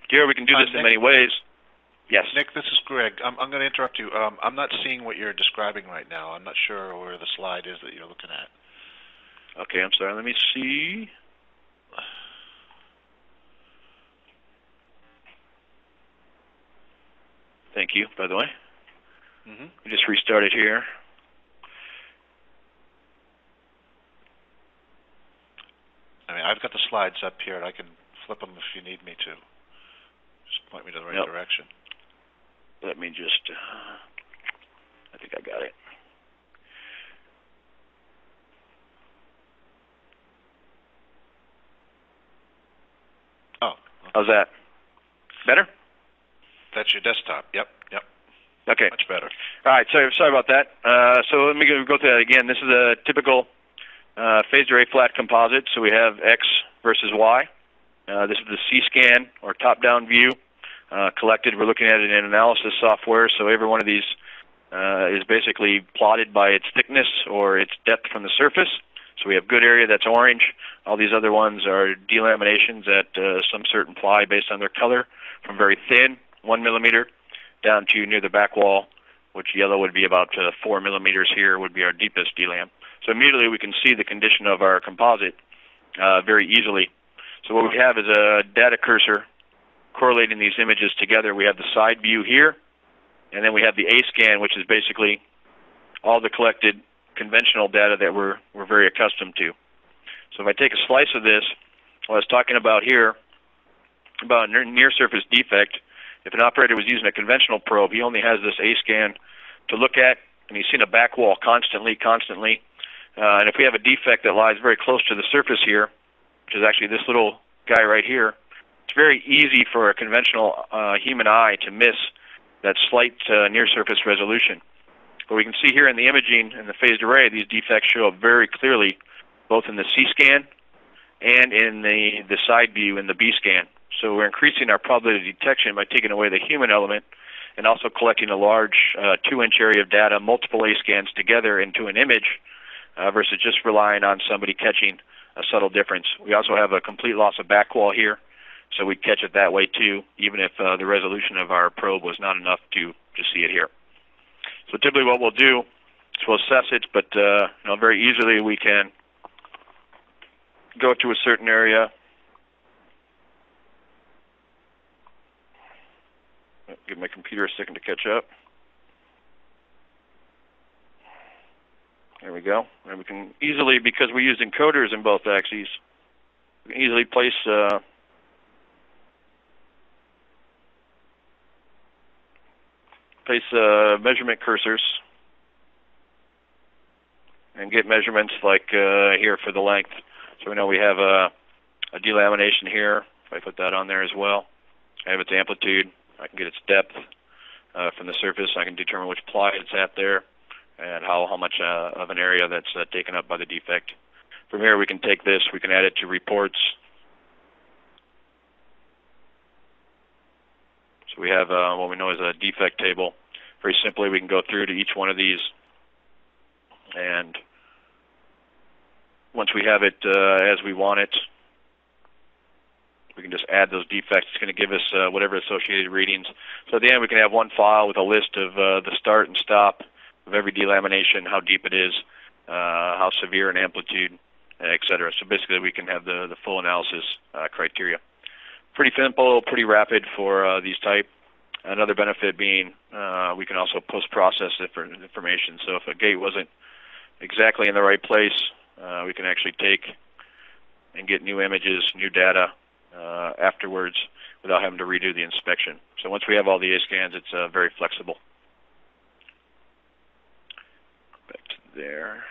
Here we can do this in many ways. Yes. Nick, this is Greg. I'm going to interrupt you. I'm not seeing what you're describing right now. I'm not sure where the slide is that you're looking at. Okay, I'm sorry. Let me see. Thank you, by the way. We just restarted here. I mean, I've got the slides up here, and I can flip them if you need me to. Just point me to the right direction. Let me just, I think I got it. Oh. Okay. How's that? Better? That's your desktop. Yep. Okay. Much better. All right, sorry about that. So let me go through that again. This is a typical phased array flat composite. So we have X versus Y. This is the C-scan, or top-down view. Collected, we're looking at it in analysis software, so every one of these is basically plotted by its thickness or its depth from the surface. So we have good area that's orange. All these other ones are delaminations at some certain ply based on their color, from very thin, 1 millimeter, down to near the back wall, which yellow would be about 4 millimeters here, would be our deepest delam. So immediately we can see the condition of our composite very easily. So what we have is a data cursor correlating these images together. We have the side view here, and then we have the A-scan, which is basically all the collected conventional data that we're very accustomed to. So if I take a slice of this, what I was talking about here, about near surface defect, if an operator was using a conventional probe, he only has this A-scan to look at, and he's seen a back wall constantly. And if we have a defect that lies very close to the surface here, which is actually this little guy right here, it's very easy for a conventional human eye to miss that slight near-surface resolution. But we can see here in the imaging in the phased array, these defects show up very clearly, both in the C-scan and in the side view in the B-scan. So we're increasing our probability of detection by taking away the human element and also collecting a large 2-inch area of data, multiple A-scans together into an image versus just relying on somebody catching a subtle difference. We also have a complete loss of backwall here, so we'd catch it that way too, even if the resolution of our probe was not enough to see it here. So typically what we'll do is we'll assess it, but very easily we can go to a certain area. Give my computer a second to catch up. There we go. And we can easily, because we use encoders in both axes, we can easily place measurement cursors and get measurements like here for the length. So we know we have a delamination here. If I put that on there as well, I have its amplitude. I can get its depth from the surface. I can determine which ply it's at there and how much of an area that's taken up by the defect. From here we can take this, we can add it to reports. So we have what we know is a defect table. Very simply, we can go through to each one of these, and once we have it as we want it, we can just add those defects. It's going to give us whatever associated readings. So at the end, we can have one file with a list of the start and stop of every delamination, how deep it is, how severe an amplitude, etc. So basically, we can have the full analysis criteria. Pretty simple, pretty rapid for these type. Another benefit being we can also post-process different information. So if a gate wasn't exactly in the right place, we can actually take and get new images, new data afterwards without having to redo the inspection. So once we have all the A-scans, it's very flexible. Back to there.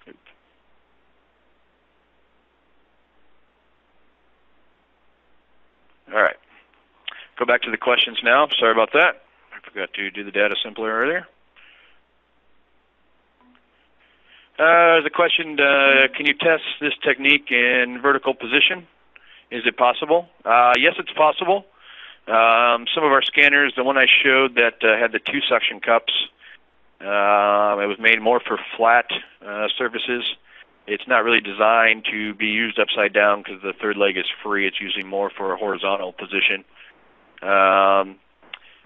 Oop. All right. Go back to the questions now. Sorry about that. I forgot to do the data simpler earlier. The question, can you test this technique in vertical position? Is it possible? Yes, it's possible. Some of our scanners, the one I showed that had the 2 suction cups, it was made more for flat surfaces. It's not really designed to be used upside down because the third leg is free. It's usually more for a horizontal position.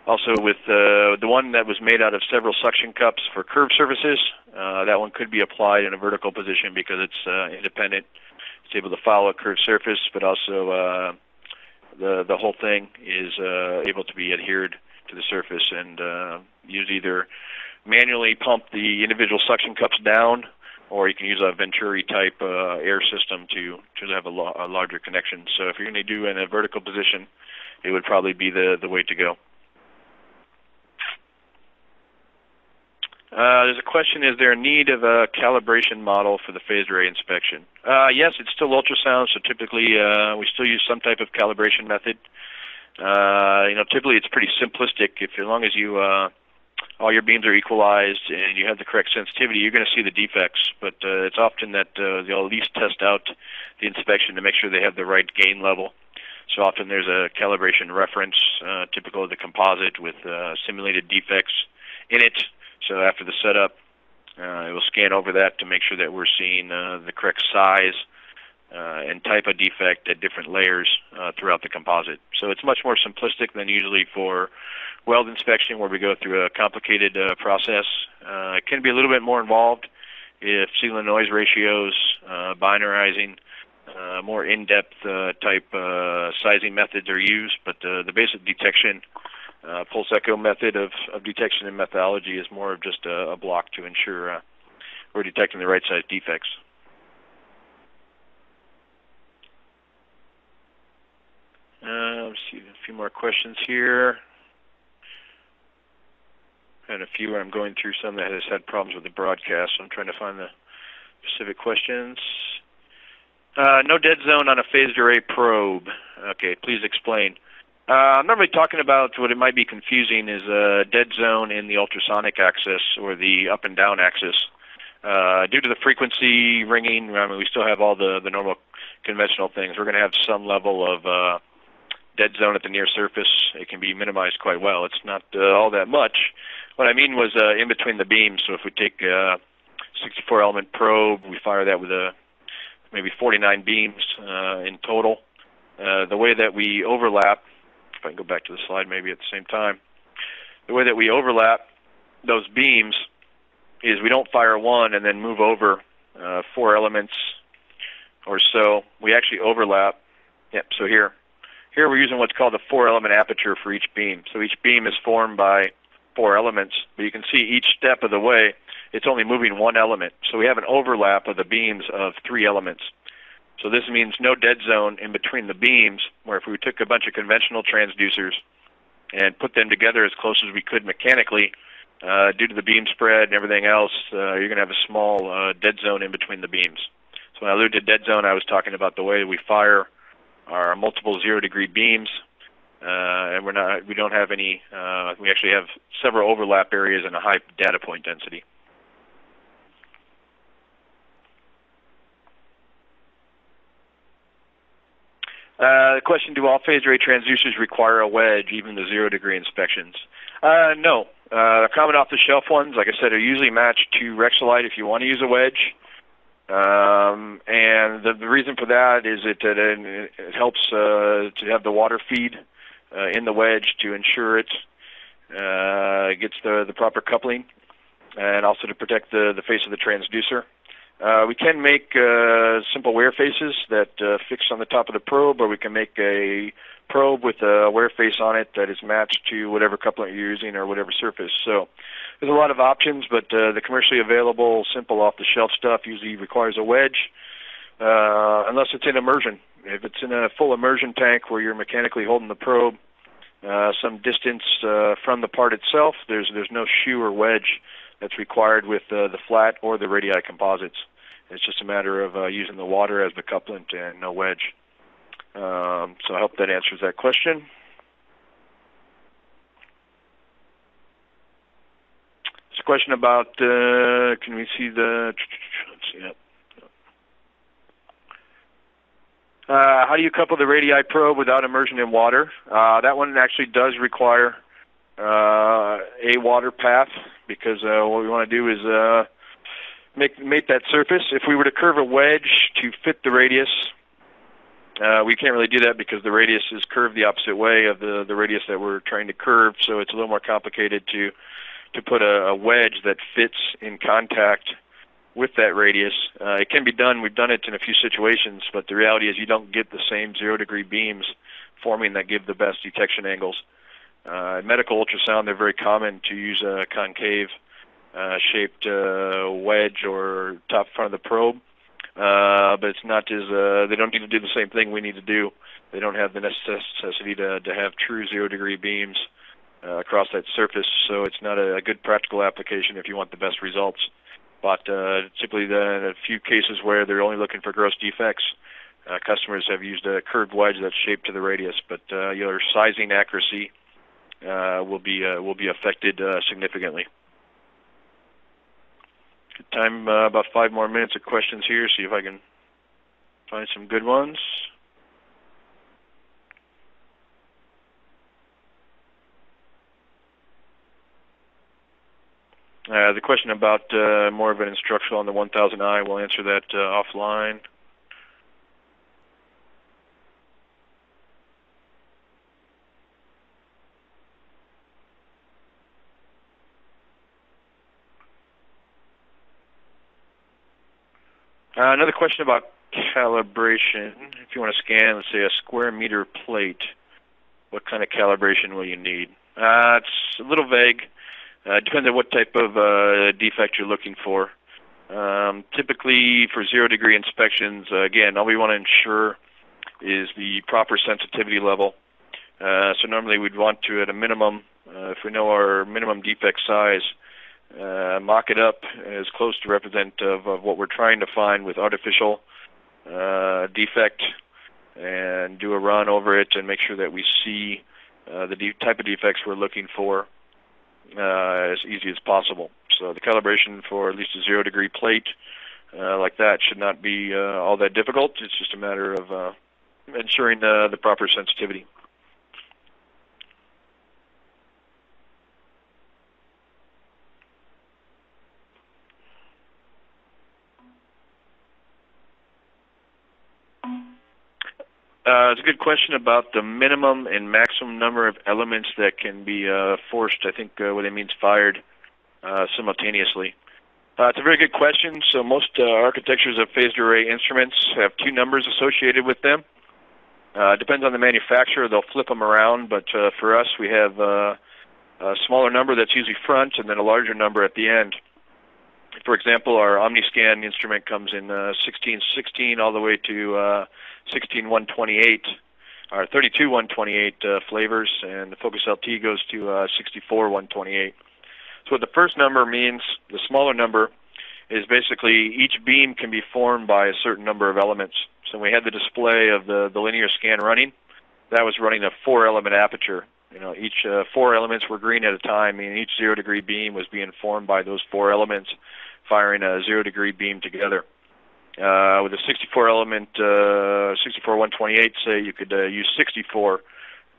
Also with the one that was made out of several suction cups for curved surfaces, that one could be applied in a vertical position because it's independent. It's able to follow a curved surface, but also the whole thing is able to be adhered to the surface and use either manually pump the individual suction cups down, or you can use a Venturi type air system to have a larger connection. So if you're going to do in a vertical position, it would probably be the way to go. There's a question, is there a need of a calibration model for the phased array inspection? Yes, it's still ultrasound, so typically we still use some type of calibration method. Typically it's pretty simplistic. As long as you all your beams are equalized and you have the correct sensitivity, you're going to see the defects. But it's often that they'll at least test out the inspection to make sure they have the right gain level. So often there's a calibration reference, typical of the composite, with simulated defects in it. So after the setup, it will scan over that to make sure that we're seeing the correct size and type of defect at different layers throughout the composite. So it's much more simplistic than usually for weld inspection, where we go through a complicated process. It can be a little bit more involved if signal and noise ratios, binarizing, more in-depth type sizing methods are used, but the basic detection pulse echo method of detection and methodology is more of just a block to ensure we're detecting the right size defects. Let's see, a few more questions here. And a few where I'm going through some that has had problems with the broadcast, so I'm trying to find the specific questions. No dead zone on a phased array probe. Okay, please explain. I'm normally talking about what it might be confusing is a dead zone in the ultrasonic axis or the up and down axis. Due to the frequency ringing, I mean, we still have all the normal conventional things. We're going to have some level of dead zone at the near surface. It can be minimized quite well. It's not all that much. What I mean was in between the beams. So if we take a 64-element probe, we fire that with maybe 49 beams in total. The way that we overlap, if I can go back to the slide maybe at the same time, the way that we overlap those beams is we don't fire one and then move over 4 elements or so. We actually overlap. Yep, so here we're using what's called a 4-element aperture for each beam. So each beam is formed by 4 elements, but you can see each step of the way it's only moving 1 element. So we have an overlap of the beams of 3 elements. So this means no dead zone in between the beams, where if we took a bunch of conventional transducers and put them together as close as we could mechanically, due to the beam spread and everything else, you're going to have a small dead zone in between the beams. So when I alluded to dead zone, I was talking about the way we fire our multiple 0-degree beams, and we don't have any. We actually have several overlap areas and a high data point density. The question: do all phased array transducers require a wedge, even the 0-degree inspections? No. The common off-the-shelf ones, like I said, are usually matched to Rexolite if you want to use a wedge. And the reason for that is it helps to have the water feed in the wedge to ensure it gets the proper coupling, and also to protect the face of the transducer. We can make simple wear faces that fix on the top of the probe, or we can make a probe with a wear face on it that is matched to whatever coupling you're using or whatever surface. So there's a lot of options, but the commercially available, simple off-the-shelf stuff usually requires a wedge, unless it's in immersion. If it's in a full immersion tank where you're mechanically holding the probe some distance from the part itself, there's no shoe or wedge that's required with the flat or the radii composites. It's just a matter of using the water as the couplant and no wedge. So I hope that answers that question. It's a question about, can we see the, let's see that. How do you couple the radii probe without immersion in water? That one actually does require a water path, because what we want to do is make that surface. If we were to curve a wedge to fit the radius, we can't really do that because the radius is curved the opposite way of the radius that we're trying to curve, so it's a little more complicated to put a wedge that fits in contact with that radius. It can be done. We've done it in a few situations, but the reality is you don't get the same 0-degree beams forming that give the best detection angles. In medical ultrasound, they're very common to use a concave shaped wedge or top front of the probe, but it's not as they don't need to do the same thing we need to do. They don't have the necessity to have true 0-degree beams across that surface, so it's not a good practical application if you want the best results. But typically, in a few cases where they're only looking for gross defects, customers have used a curved wedge that's shaped to the radius, but your sizing accuracy will be affected significantly. Good time, about 5 more minutes of questions here. See if I can find some good ones. The question about more of an instructional on the 1000i, we'll answer that offline. Another question about calibration. If you want to scan, let's say, a square meter plate, what kind of calibration will you need? It's a little vague. Depends on what type of defect you're looking for. Typically, for 0-degree inspections, again, all we want to ensure is the proper sensitivity level. So normally we'd want to, at a minimum, if we know our minimum defect size, mock it up as close to representative of what we're trying to find with artificial defect, and do a run over it and make sure that we see the type of defects we're looking for as easy as possible. So the calibration for at least a 0-degree plate like that should not be all that difficult. It's just a matter of ensuring the proper sensitivity. It's a good question about the minimum and maximum number of elements that can be forced. I think what it means fired simultaneously. It's a very good question. So most architectures of phased array instruments have 2 numbers associated with them. Depends on the manufacturer. They'll flip them around, but for us we have a smaller number that's usually front and then a larger number at the end. For example, our OmniScan instrument comes in 1616 all the way to 16128, or 32128 flavors, and the Focus LT goes to 64128. So what the first number means, the smaller number, is basically each beam can be formed by a certain number of elements. So we had the display of the linear scan running. That was running a 4-element aperture. Each 4 elements were green at a time, meaning each 0-degree beam was being formed by those 4 elements, firing a 0-degree beam together. With a 64-element 64128, say, you could use 64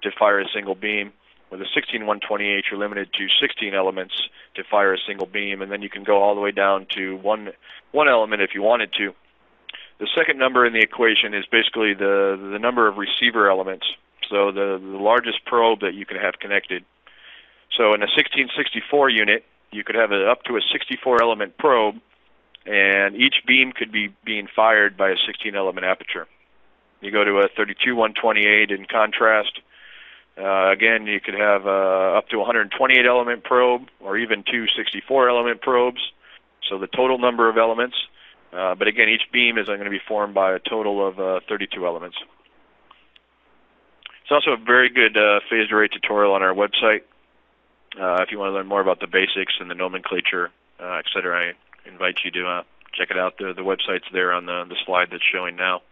to fire a single beam. With a 16128, you're limited to 16 elements to fire a single beam, and then you can go all the way down to one element if you wanted to. The second number in the equation is basically the number of receiver elements, so the largest probe that you can have connected. So in a 1664 unit, you could have up to a 64-element probe, and each beam could be being fired by a 16-element aperture. You go to a 32128 in contrast. Again, you could have up to a 128-element probe, or even 2 64-element probes, so the total number of elements. But again, each beam is going to be formed by a total of 32 elements. It's also a very good phased array tutorial on our website. If you want to learn more about the basics and the nomenclature, etc., I invite you to check it out. The website's there on the slide that's showing now.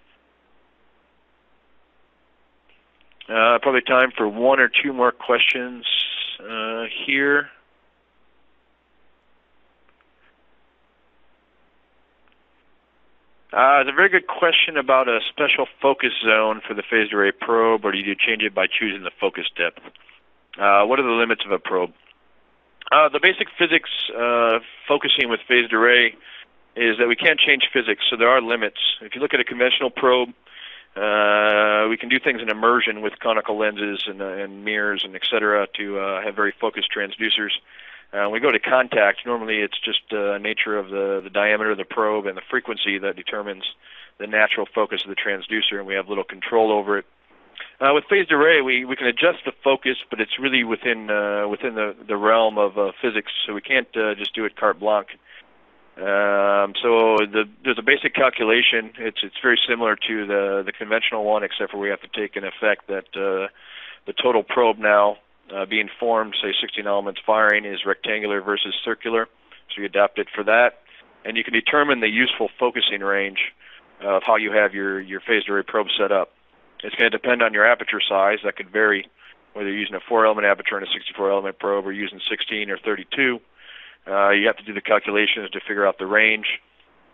Probably time for 1 or 2 more questions here. It's a very good question about a special focus zone for the phased array probe, or do you change it by choosing the focus depth? What are the limits of a probe? The basic physics focusing with phased array is that we can't change physics, so there are limits. If you look at a conventional probe, we can do things in immersion with conical lenses and mirrors and etc. to have very focused transducers. When we go to contact, normally it's just nature of the diameter of the probe and the frequency that determines the natural focus of the transducer, and we have little control over it. With phased array, we can adjust the focus, but it's really within the realm of physics, so we can't just do it carte blanche. So there's a basic calculation. It's very similar to the conventional one, except for we have to take into effect that the total probe now being formed, say 16 elements firing, is rectangular versus circular, so you adapt it for that. And you can determine the useful focusing range of how you have your phased array probe set up. It's going to depend on your aperture size. That could vary, whether you're using a 4-element aperture and a 64-element probe or using 16 or 32. You have to do the calculations to figure out the range.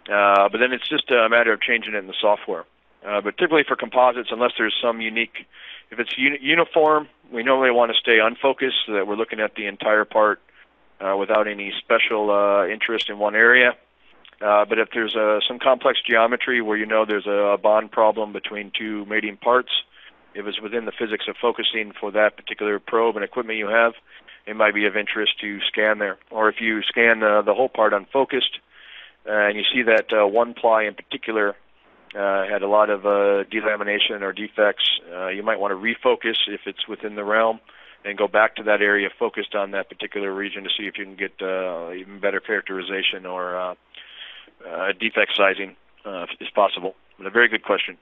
But then it's just a matter of changing it in the software. But typically for composites, unless there's some unique, if it's uniform, we normally want to stay unfocused so that we're looking at the entire part without any special interest in one area. But if there's some complex geometry where you know there's a bond problem between 2 mating parts, if it's within the physics of focusing for that particular probe and equipment you have, it might be of interest to scan there. Or if you scan the whole part unfocused and you see that one ply in particular had a lot of delamination or defects, you might want to refocus if it's within the realm and go back to that area focused on that particular region to see if you can get even better characterization or defect sizing is possible. But a very good question.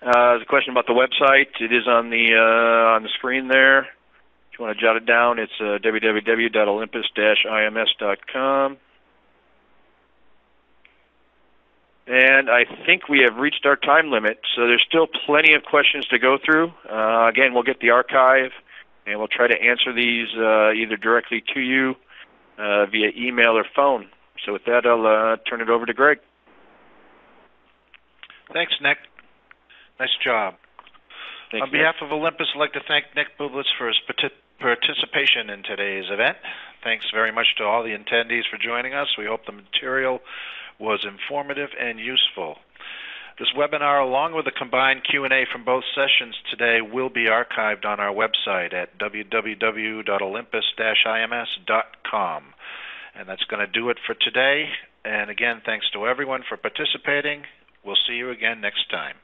There's a question about the website. It is on the screen there. If you want to jot it down, it's www.olympus-ims.com. And I think we have reached our time limit, so there's still plenty of questions to go through. Again, we'll get the archive, and we'll try to answer these either directly to you via email or phone. So with that, I'll turn it over to Greg. Thanks, Nick. Nice job. Thanks, On behalf of Olympus, I'd like to thank Nick Bublitz for his participation in today's event. Thanks very much to all the attendees for joining us. We hope the material was informative and useful. This webinar, along with a combined Q&A from both sessions today, will be archived on our website at www.olympus-ims.com. And that's going to do it for today. And again, thanks to everyone for participating. We'll see you again next time.